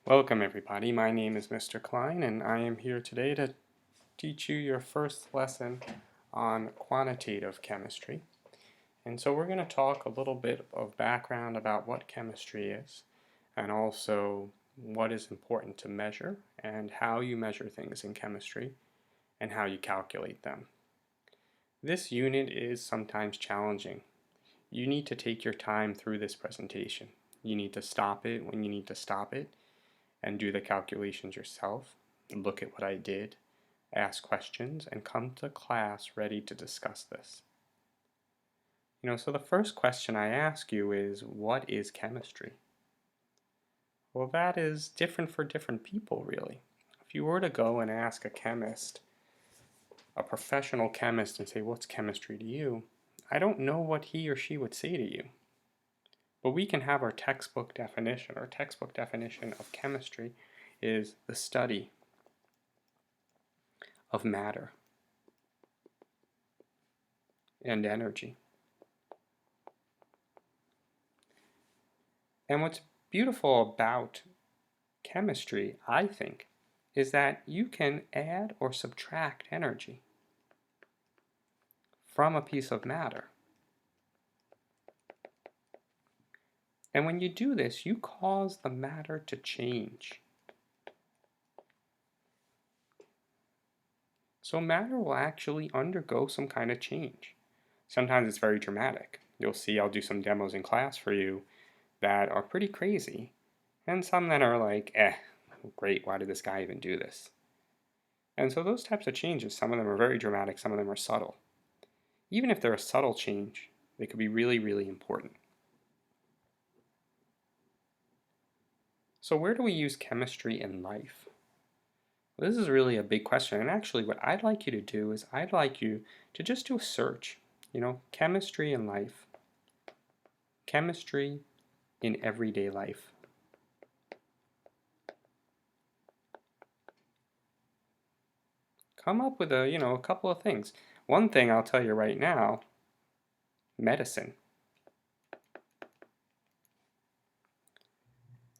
Welcome everybody, my name is Mr. Klein and I am here today to teach you your first lesson on quantitative chemistry. And so we're going to talk a little bit of background about what chemistry is and also what is important to measure and how you measure things in chemistry and how you calculate them. This unit is sometimes challenging. You need to take your time through this presentation. You need to stop it when you need to stop it and do the calculations yourself, look at what I did, ask questions, and come to class ready to discuss this. So the first question I ask you is, what is chemistry? Well, that is different for different people, really. If you were to go and ask a chemist, a professional chemist, and say, what's chemistry to you? I don't know what he or she would say to you. But we can have our textbook definition. Our textbook definition of chemistry is the study of matter and energy. And what's beautiful about chemistry, I think, is that you can add or subtract energy from a piece of matter. And when you do this, you cause the matter to change. So matter will actually undergo some kind of change. Sometimes it's very dramatic. You'll see I'll do some demos in class for you that are pretty crazy, and some that are like, great, why did this guy even do this? And so those types of changes, some of them are very dramatic, some of them are subtle. Even if they're a subtle change, they could be really, really important. So where do we use chemistry in life? Well, this is really a big question, and actually what I'd like you to do is I'd like you to just do a search, chemistry in life, chemistry in everyday life. Come up with a couple of things. One thing I'll tell you right now, medicine.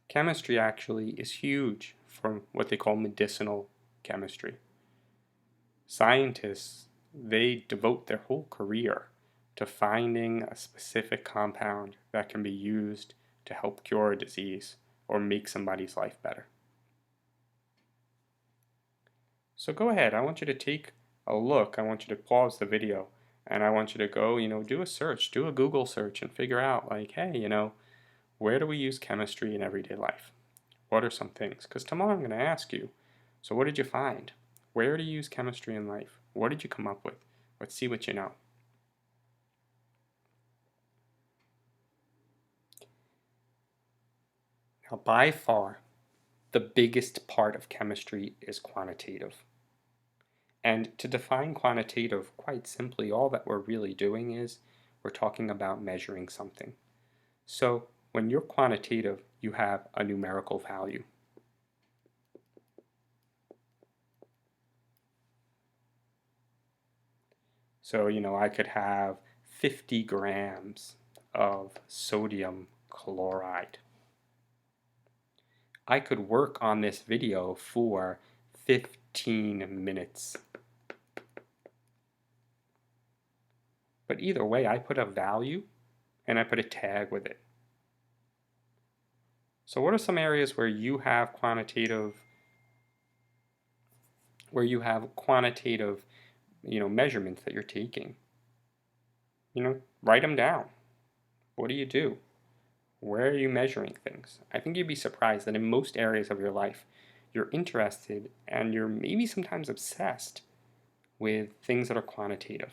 Chemistry actually is huge for what they call medicinal chemistry. Scientists, they devote their whole career to finding a specific compound that can be used to help cure a disease or make somebody's life better. So go ahead, I want you to take a look, I want you to pause the video, and I want you to go, do a search, do a Google search and figure out like, hey, where do we use chemistry in everyday life? What are some things? Because tomorrow I'm going to ask you, so what did you find? Where do you use chemistry in life? What did you come up with? Let's see what you know. Now, by far, the biggest part of chemistry is quantitative. And to define quantitative, quite simply, all that we're really doing is we're talking about measuring something. So when you're quantitative, you have a numerical value. So, I could have 50 grams of sodium chloride. I could work on this video for 15 minutes. But either way, I put a value and I put a tag with it. So what are some areas where you have quantitative measurements that you're taking? Write them down. What do you do? Where are you measuring things? I think you'd be surprised that in most areas of your life, you're interested and you're maybe sometimes obsessed with things that are quantitative.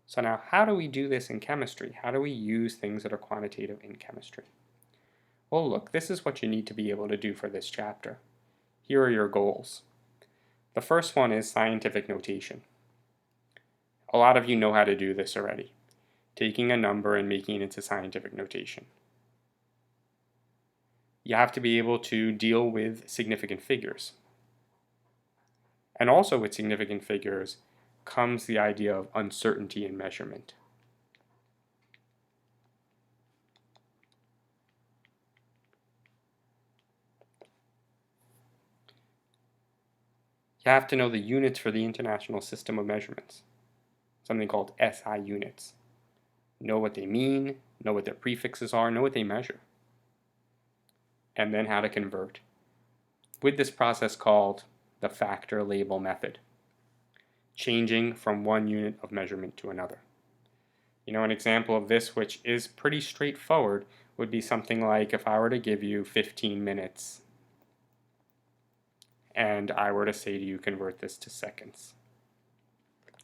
So now, how do we do this in chemistry? How do we use things that are quantitative in chemistry? Well, look, this is what you need to be able to do for this chapter. Here are your goals. The first one is scientific notation. A lot of you know how to do this already, taking a number and making it into scientific notation. You have to be able to deal with significant figures. And also with significant figures comes the idea of uncertainty in measurement. You have to know the units for the International System of Measurements, something called SI units. Know what they mean, know what their prefixes are, know what they measure, and then how to convert with this process called the factor label method, changing from one unit of measurement to another. An example of this, which is pretty straightforward, would be something like if I were to give you 15 minutes and I were to say to you, convert this to seconds.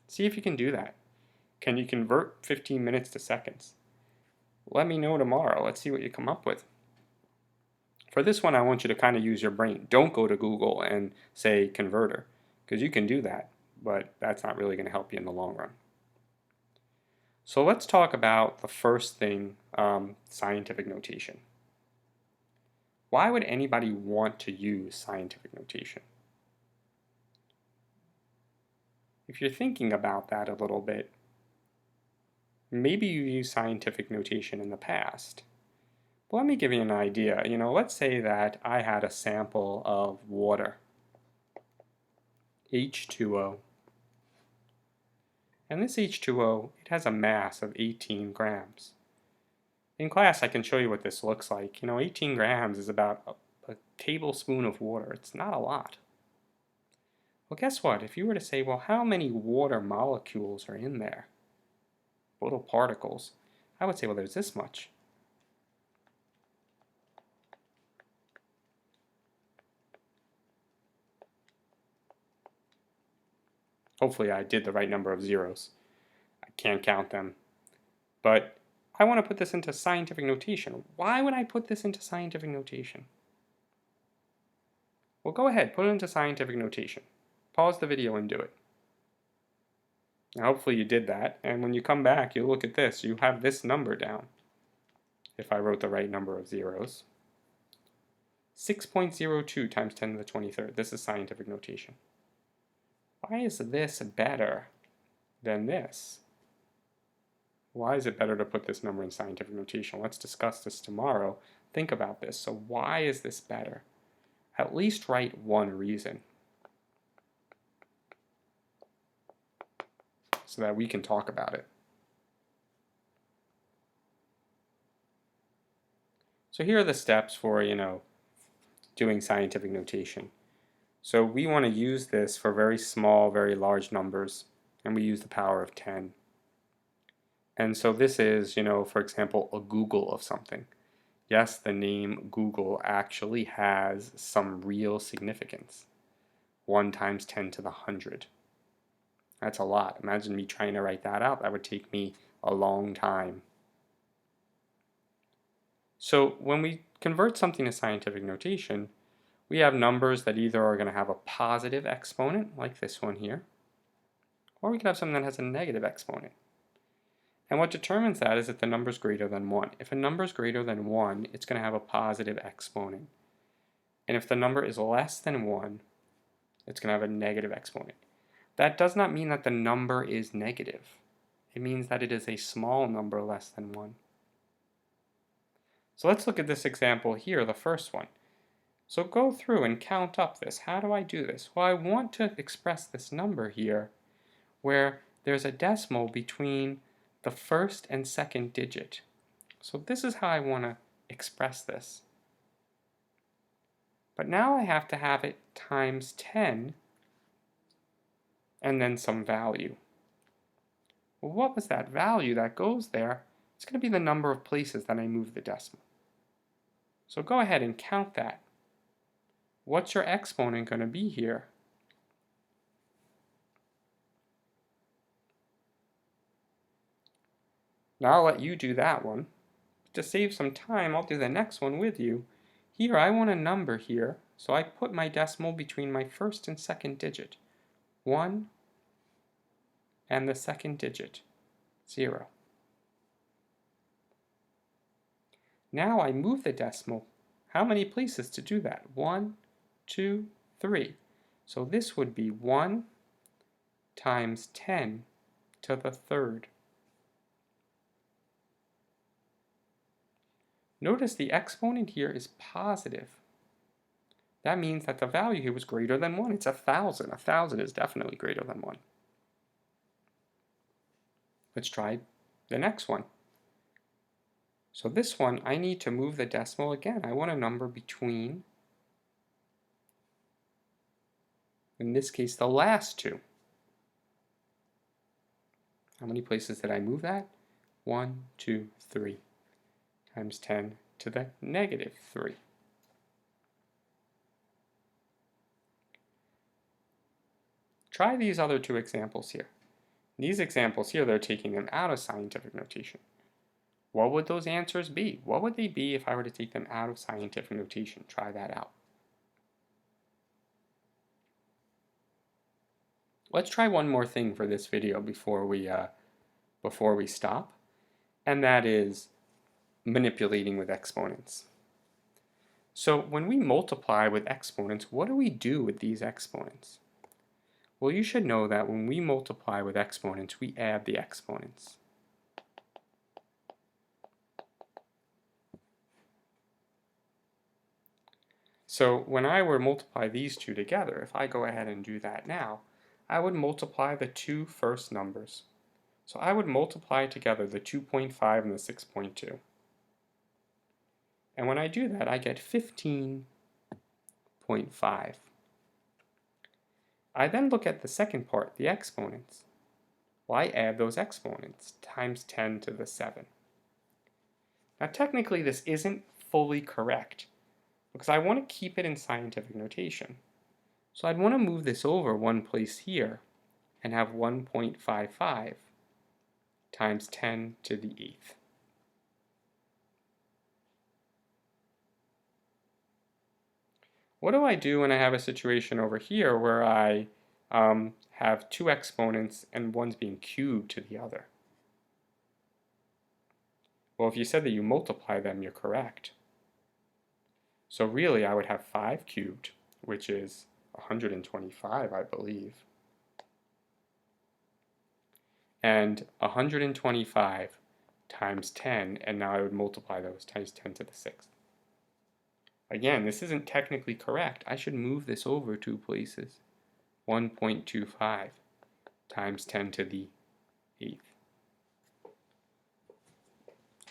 See if you can do that. Can you convert 15 minutes to seconds? Let me know tomorrow. Let's see what you come up with. For this one, I want you to kind of use your brain. Don't go to Google and say converter, because you can do that, but that's not really going to help you in the long run. So let's talk about the first thing, scientific notation. Why would anybody want to use scientific notation? If you're thinking about that a little bit, maybe you used scientific notation in the past. But let me give you an idea. Let's say that I had a sample of water, H2O. And this H2O, it has a mass of 18 grams. In class, I can show you what this looks like. 18 grams is about a tablespoon of water. It's not a lot. Well, guess what? If you were to say, well, how many water molecules are in there? Little particles. I would say, well, there's this much. Hopefully I did the right number of zeros. I can't count them. But I want to put this into scientific notation. Why would I put this into scientific notation? Well, go ahead, put it into scientific notation. Pause the video and do it. Now, hopefully you did that, and when you come back, you look at this. You have this number down, if I wrote the right number of zeros. 6.02 times 10 to the 23rd. This is scientific notation. Why is this better than this? Why is it better to put this number in scientific notation? Let's discuss this tomorrow. Think about this. So why is this better? At least write one reason so that we can talk about it. So here are the steps for, doing scientific notation. So we want to use this for very small, very large numbers, and we use the power of 10. And so this is, for example, a Google of something. Yes, the name Google actually has some real significance. 1 times 10 to the 100. That's a lot. Imagine me trying to write that out. That would take me a long time. So when we convert something to scientific notation, we have numbers that either are going to have a positive exponent, like this one here, or we could have something that has a negative exponent. And what determines that is if the number is greater than 1. If a number is greater than 1, it's going to have a positive exponent. And if the number is less than 1, it's going to have a negative exponent. That does not mean that the number is negative. It means that it is a small number less than 1. So let's look at this example here, the first one. So go through and count up this. How do I do this? Well, I want to express this number here where there's a decimal between the first and second digit. So this is how I want to express this. But now I have to have it times 10 and then some value. Well, what was that value that goes there? It's going to be the number of places that I move the decimal. So go ahead and count that. What's your exponent going to be here? Now I'll let you do that one. To save some time, I'll do the next one with you. Here, I want a number here, so I put my decimal between my first and second digit. 1 and the second digit, 0. Now I move the decimal. How many places to do that? 1, 2, 3. So this would be 1 times 10 to the third. Notice the exponent here is positive. that means that the value here was greater than 1. It's 1,000. 1,000 is definitely greater than 1. Let's try the next one. So this one, I need to move the decimal again. I want a number between, in this case, the last two. How many places did I move that? 1, 2, 3 times 10 to the negative 3. Try these other two examples here. These examples here, they're taking them out of scientific notation. What would those answers be? What would they be if I were to take them out of scientific notation? Try that out. Let's try one more thing for this video before we stop, and that is manipulating with exponents. So when we multiply with exponents, what do we do with these exponents? Well, you should know that when we multiply with exponents, we add the exponents. So when I were to multiply these two together, if I go ahead and do that now, I would multiply the two first numbers. So I would multiply together the 2.5 and the 6.2. And when I do that, I get 15.5. I then look at the second part, the exponents. Well, I add those exponents times 10 to the 7. Now technically this isn't fully correct because I want to keep it in scientific notation. So I'd want to move this over one place here and have 1.55 times 10 to the 8th. What do I do when I have a situation over here where I have two exponents and one's being cubed to the other? Well, if you said that you multiply them, you're correct. So really, I would have 5 cubed, which is 125, I believe. And 125 times 10, and now I would multiply those times 10 to the 6th. Again, this isn't technically correct. I should move this over 2 places. 1.25 times 10 to the 8th.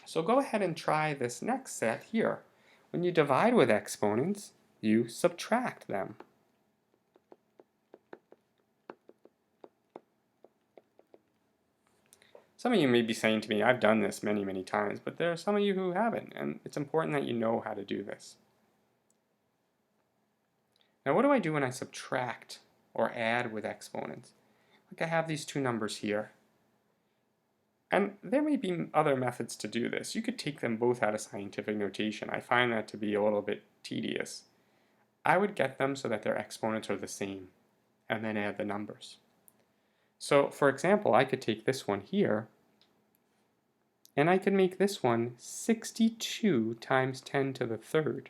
So go ahead and try this next set here. When you divide with exponents, you subtract them. Some of you may be saying to me, I've done this many, many times, but there are some of you who haven't, and it's important that you know how to do this. Now what do I do when I subtract or add with exponents? Like I have these two numbers here. And there may be other methods to do this. You could take them both out of scientific notation. I find that to be a little bit tedious. I would get them so that their exponents are the same, and then add the numbers. So for example, I could take this one here, and I could make this one 62 times 10 to the 3rd.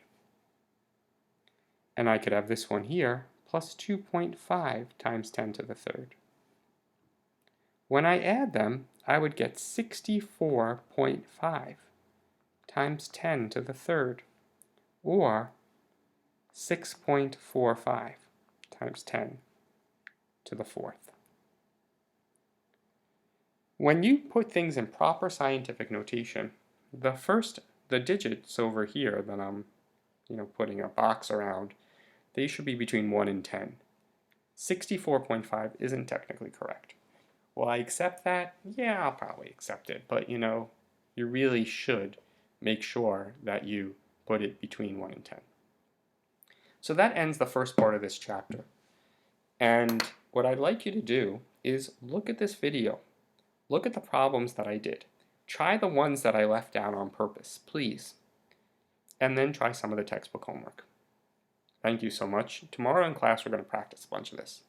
And I could have this one here plus 2.5 times 10 to the 3rd. When I add them, I would get 64.5 times 10 to the 3rd, or 6.45 times 10 to the 4th. When you put things in proper scientific notation, the digits over here that I'm putting a box around, they should be between 1 and 10. 64.5 isn't technically correct. Will I accept that? Yeah, I'll probably accept it, but you really should make sure that you put it between 1 and 10. So that ends the first part of this chapter. And what I'd like you to do is look at this video. Look at the problems that I did. Try the ones that I left out on purpose, please. And then try some of the textbook homework. Thank you so much. Tomorrow in class we're going to practice a bunch of this.